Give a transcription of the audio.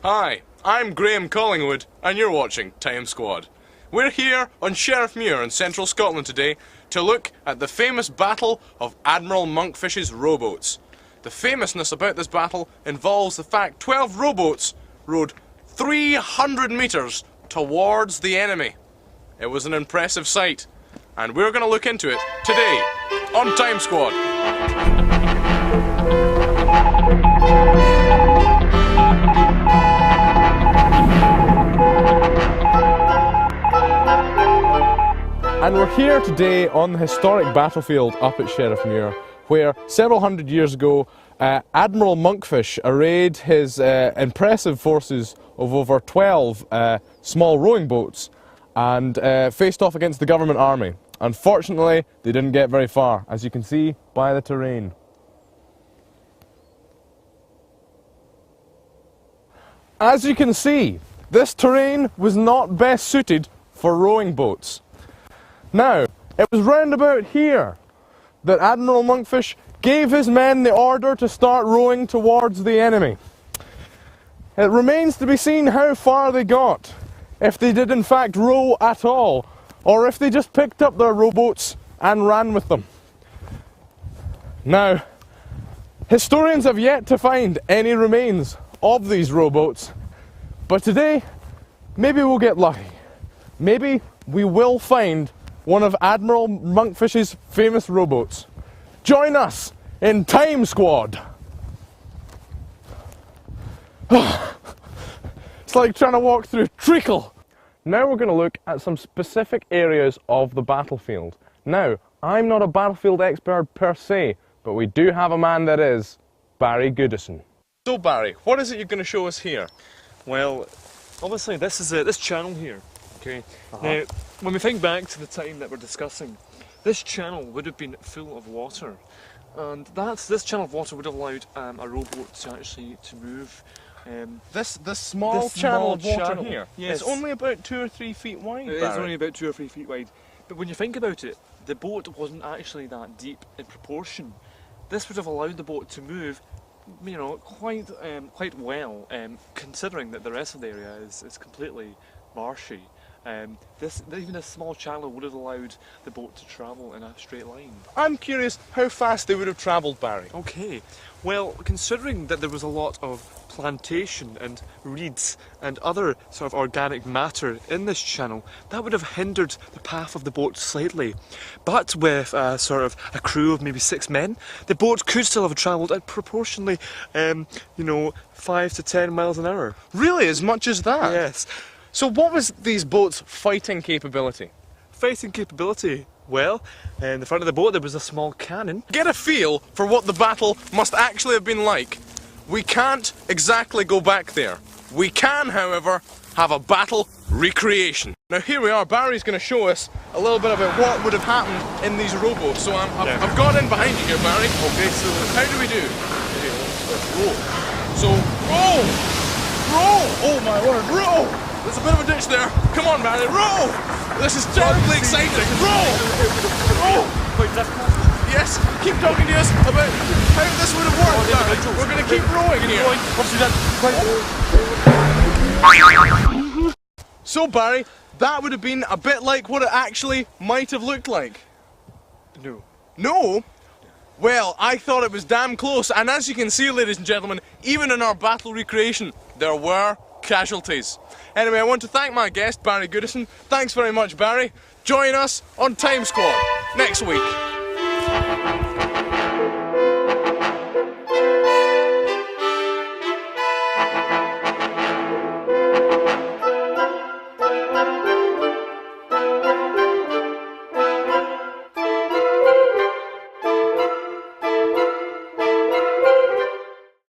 Hi, I'm Graham Callingwood, and you're watching Time Squad. We're here on Sheriffmuir in central Scotland today to look at the famous battle of Admiral Monkfish's rowboats. The famousness about this battle involves the fact 12 rowboats rowed 300 metres towards the enemy. It was an impressive sight, and we're going to look into it today on Time Squad. And we're here today on the historic battlefield up at Sheriffmuir, where several hundred years ago Admiral Monkfish arrayed his impressive forces of over 12 small rowing boats and faced off against the government army. Unfortunately, they didn't get very far, as you can see by the terrain. As you can see, this terrain was not best suited for rowing boats. Now, it was round about here that Admiral Monkfish gave his men the order to start rowing towards the enemy. It remains to be seen how far they got, if they did in fact row at all, or if they just picked up their rowboats and ran with them. Now, historians have yet to find any remains of these rowboats, but today, maybe we'll get lucky. Maybe we will find one of Admiral Monkfish's famous rowboats. Join us in Time Squad! It's like trying to walk through treacle. Now we're going to look at some specific areas of the battlefield. Now, I'm not a battlefield expert per se, but we do have a man that is, Barry Goodison. So Barry, what is it you're going to show us here? Well, obviously this is this channel here. Okay. Now, when we think back to the time that we're discussing, this channel would have been full of water, and this channel of water would have allowed a rowboat to actually move. This small channel of water channel here, yes. It's only about 2 or 3 feet wide, It Barry. is only about 2 or 3 feet wide, but when you think about it, the boat wasn't actually that deep in proportion. This would have allowed the boat to move, you know, quite well, considering that the rest of the area is completely marshy. Even this small channel would have allowed the boat to travel in a straight line. I'm curious how fast they would have travelled, Barry. Okay, well, considering that there was a lot of plantation and reeds and other sort of organic matter in this channel, that would have hindered the path of the boat slightly. But with sort of a crew of maybe 6 men, the boat could still have travelled at proportionally, 5 to 10 miles an hour. Really, as much as that? Yes. So what was these boats' fighting capability? Fighting capability? Well, in the front of the boat there was a small cannon. Get a feel for what the battle must actually have been like. We can't exactly go back there. We can, however, have a battle recreation. Now here we are, Barry's going to show us a little bit about what would have happened in these rowboats. So I've got in behind you here, Barry. Okay, so how do we do? let's row. So, row! Row! Oh my word, row! There's a bit of a ditch there. Come on, Barry, row! This is terribly exciting. Row! Row! Quite difficult. Yes, keep talking to us about how this would have worked, Barry. We're going to keep rowing here. So, Barry, that would have been a bit like what it actually might have looked like. No. No? Well, I thought it was damn close, and as you can see, ladies and gentlemen, even in our battle recreation, there were casualties. Anyway, I want to thank my guest, Barry Goodison. Thanks very much, Barry. Join us on Time Squad next week.